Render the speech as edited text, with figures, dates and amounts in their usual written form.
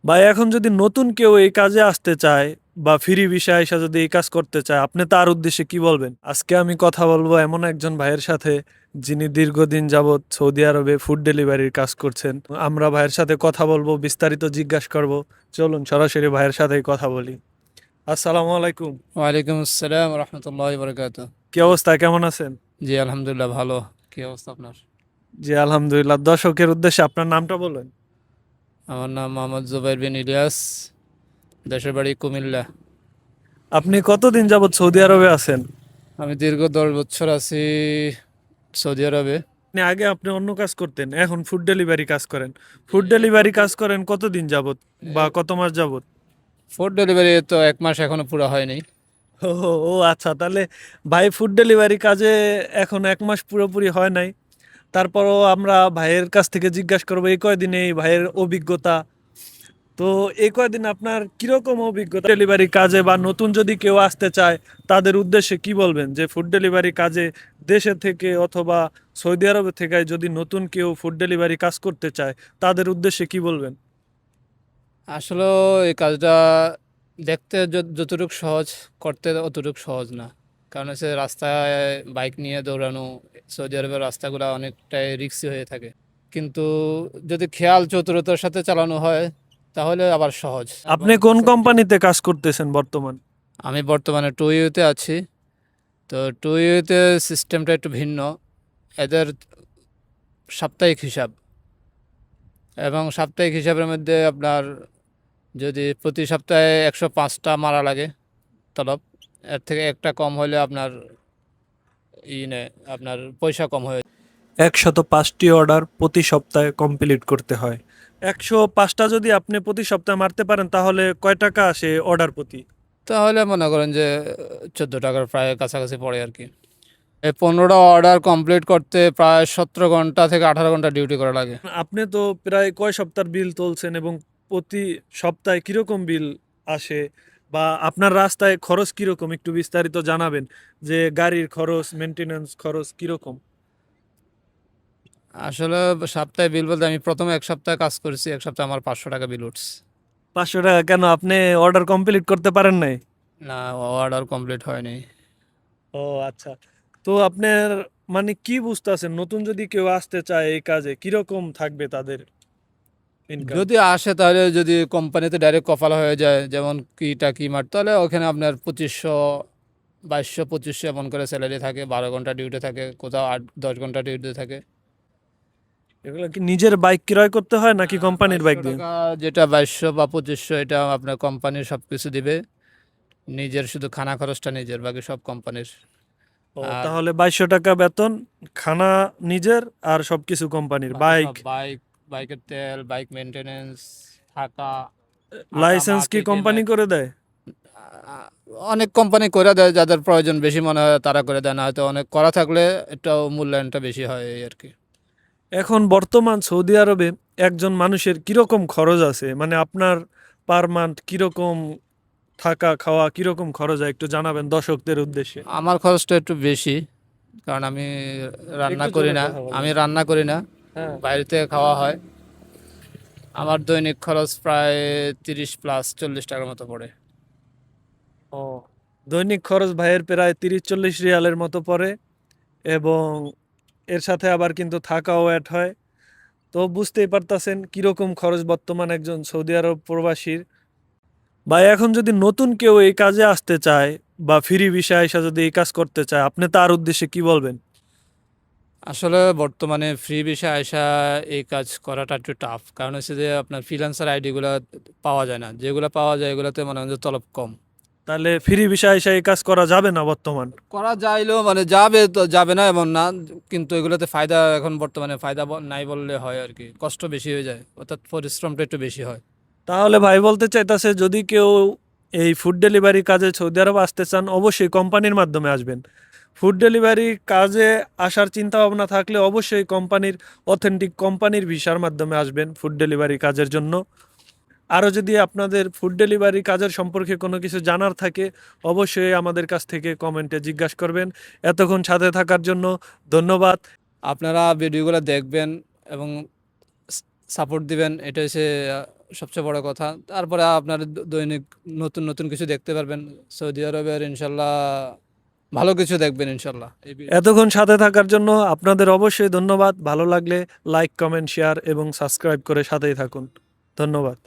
ভাই এখন যদি নতুন কেউ এই কাজে আসতে চায় বা ফ্রি ভিসায় এসে যদি এই কাজ করতে চায়, আপনি তার উদ্দেশ্যে কি বলবেন? আজকে আমি কথা বলবো এমন একজন ভাইয়ের সাথে যিনি দীর্ঘদিন যাবৎ সৌদি আরবে ফুড ডেলিভারির কাজ করছেন। আমরা ভাইয়ের সাথে কথা বলবো, বিস্তারিত জিজ্ঞাসা করব। চলুন সরাসরি ভাইয়ের সাথেই কথা বলি। আসসালামু আলাইকুম। ওয়ালাইকুম আসসালাম রহমতুল্লাহ বরকাত। কি অবস্থা, কেমন আছেন? জি আলহামদুলিল্লাহ ভালো। কি অবস্থা আপনার? জি আলহামদুলিল্লাহ। দর্শকের উদ্দেশ্যে আপনার নামটা বলবেন। আমার নাম মোহাম্মদ জুবাইর বিন ইলিয়াস, দেশের বাড়ি কুমিল্লা। আপনি কতদিন যাবৎ সৌদি আরবে আছেন? আমি দীর্ঘ 10 বছর আছি সৌদি আরবে। আপনি অন্য কাজ করতেন, এখন ফুড ডেলিভারি কাজ করেন। ফুড ডেলিভারি কাজ করেন কতদিন যাবত বা কত মাস যাবত? ফুড ডেলিভারি তো 1 মাস এখনো পুরো হয়নি। ও ও আচ্ছা, তাহলে ভাই ফুড ডেলিভারি কাজে এখন 1 মাস পুরোপুরি হয় নাই। তারপরও আমরা ভাইয়ের কাছ থেকে জিজ্ঞাসা করবো এই কয়দিনে এই ভাইয়ের অভিজ্ঞতা। তো এই কয়দিন আপনার কিরকম অভিজ্ঞতা ডেলিভারি কাজে, বা নতুন যদি কেউ আসতে চায় তাদের উদ্দেশ্যে কি বলবেন যে ফুড ডেলিভারি কাজে দেশে থেকে অথবা সৌদি আরব থেকে যদি নতুন কেউ ফুড ডেলিভারি কাজ করতে চায় তাদের উদ্দেশ্যে কি বলবেন? আসলে এই কাজটা দেখতে যতটুকু সহজ, করতে অতটুকু সহজ না। কারণ হচ্ছে রাস্তায় বাইক নিয়ে দৌড়ানো, সৌদি আরবের রাস্তাগুলো অনেকটাই রিস্কি হয়ে থাকে। কিন্তু যদি খেয়াল চতুরতার সাথে চালানো হয় তাহলে আবার সহজ। এবং আপনি কোন সেফটি। কোম্পানিতে কাজ করতেছেন বর্তমান? আমি বর্তমানে টুইউতে আছি। তো টুইউতে সিস্টেমটা একটু ভিন্ন। এদের সাপ্তাহিক হিসাব, এবং সাপ্তাহিক হিসাবের মধ্যে আপনার যদি প্রতি সপ্তাহে 105টা মারা লাগে তলব, এর থেকে একটা কম হলে আপনার আপনার পয়সা কম হয়ে। 105টি অর্ডার প্রতি সপ্তাহে কমপ্লিট করতে হয়। 105টা যদি আপনি প্রতি সপ্তাহে মারতে পারেন তাহলে কয় টাকা আসে অর্ডার প্রতি? তাহলে মনে করেন যে 14 টাকার প্রায় কাছাকাছি পড়ে আর কি। এই 15টা অর্ডার কমপ্লিট করতে প্রায় 17 ঘন্টা থেকে 18 ঘন্টা ডিউটি করা লাগে। আপনি তো প্রায় কয় সপ্তাহের বিল তুলছেন এবং প্রতি সপ্তাহে কিরকম বিল আসে, বা আপনার রাস্তায় খরচ কিরকম একটু বিস্তারিত জানাবেন, যে গাড়ির খরচ, মেনটেনেন্স খরচ কিরকম? আসলে সপ্তাহে বিল বলতে আমি প্রথমে 1 সপ্তাহ কাজ করেছি, 1 সপ্তাহে আমার 500 টাকা বিল উঠছে। 500 টাকা কেন, আপনি অর্ডার কমপ্লিট করতে পারেন নাই? না, অর্ডার কমপ্লিট হয়নি। ও আচ্ছা। তো আপনার মানে কি বুঝতেছেন, নতুন যদি কেউ আসতে চায় এই কাজে কিরকম থাকবে তাদের ইনকাম? যদি আসে তাহলে যদি কোম্পানিতে ডাইরেক্ট কফাল হয়ে যায়, যেমন কিটা কিমার, তাহলে ওখানে আপনার 2500, 2200, 2500 এমন করে স্যালারি থাকে। 12 ঘন্টা ডিউটি থাকে, কোথাও 8-10 ঘন্টা ডিউটি থাকে। এগুলো কি নিজের বাইক ক্রয় করতে হয় নাকি কোম্পানির বাইক 2200 দিয়ে? টাকা, যেটা 2200 বা 2500, এটা আপনার কোম্পানির সব কিছু দিবে। নিজের শুধু খানা খরচটা নিজের, বাকি সব কোম্পানির। ও আর তাহলে 2200 টাকা বেতন, খানা নিজের, আর সবকিছু কোম্পানির, বাকি বাইক। সব বাইকের তেল, বাইক মেনটেনেন্স, থাকা, আটা লাইসেন্স কি মাটি কোম্পানি পেমেন্ট। করে দেয়? অনেক কোম্পানি করে দেয়, যাদের প্রয়োজন বেশি মনে হয় তারা করে দেয়, না হয়তো অনেক করা থাকলে এটাও মূল্যায়নটা বেশি হয় এই আর কি। এখন বর্তমান সৌদি আরবে একজন মানুষের কিরকম খরচ আছে, মানে আপনার পার মান্থ কিরকম থাকা খাওয়া কিরকম খরচ হয় একটু জানাবেন দর্শকদের উদ্দেশ্যে। আমার খরচটা একটু বেশি, কারণ আমি রান্না একটু করি জোরে না। কথা বলেন। আমি রান্না করি না, হ্যাঁ। বাইরে থেকে খাওয়া হয়। আমার দৈনিক খরচ প্রায় 30 + 40 টাকার মতো পড়ে। ও, দৈনিক খরচ ভাইয়ের প্রায় 30-40 রিয়ালের মতো পড়ে, এবং এর সাথে আবার কিন্তু থাকাও অ্যাড হয়। তো বুঝতেই পারতাছেন কিরকম খরচ বর্তমান একজন সৌদি আরব প্রবাসীর। ভাই এখন যদি নতুন কেউ এই কাজে আসতে চায় বা ফ্রি ভিসায় এসে যদি এই কাজ করতে চায়, আপনি তার উদ্দেশ্যে কি বলবেন? আসলে বর্তমানে ফ্রি ভিসা আইসা এই কাজ করাটা একটু টাফ, কারণ হচ্ছে যে আপনার ফ্রিল্যান্সার আইডিগুলো পাওয়া যায় না। যেগুলো পাওয়া যায় এগুলোতে মনে হয় যে তলব কম। তাহলে ফ্রি ভিসায় এসে এই কাজ করা যাবে না বর্তমান? করা যাইলেও মানে যাবে তো যাবে না এমন না, কিন্তু এগুলোতে ফায়দা এখন বর্তমানে ফায়দা নাই বললে হয় আর কি। কষ্ট বেশি হয়ে যায়, অর্থাৎ পরিশ্রমটা একটু বেশি হয়। তাহলে ভাই বলতে চাইতাছে যদি কেউ এই ফুড ডেলিভারি কাজে সৌদি আরব আসতে চান অবশ্যই কোম্পানির মাধ্যমে আসবেন। ফুড ডেলিভারি কাজে আসার চিন্তা ভাবনা থাকলে অবশ্যই কোম্পানির, অথেন্টিক কোম্পানির ভিসার মাধ্যমে আসবেন ফুড ডেলিভারি কাজের জন্য। আরও যদি আপনাদের ফুড ডেলিভারি কাজের সম্পর্কে কোনো কিছু জানার থাকে অবশ্যই আমাদের কাছ থেকে কমেন্টে জিজ্ঞাসা করবেন। এতক্ষণ সাথে থাকার জন্য ধন্যবাদ। আপনারা ভিডিওগুলো দেখবেন এবং সাপোর্ট দিবেন, এটা হচ্ছে সবচেয়ে বড় কথা। তারপরে আপনার দৈনিক নতুন নতুন কিছু দেখতে পারবেন সৌদি আরবের, ইনশাল্লাহ ভালো কিছু দেখবেন ইনশাল্লাহ। এতক্ষণ সাথে থাকার জন্য আপনাদের অবশ্যই ধন্যবাদ। ভালো লাগলে লাইক, কমেন্ট, শেয়ার এবং সাবস্ক্রাইব করে সাথেই থাকুন। ধন্যবাদ।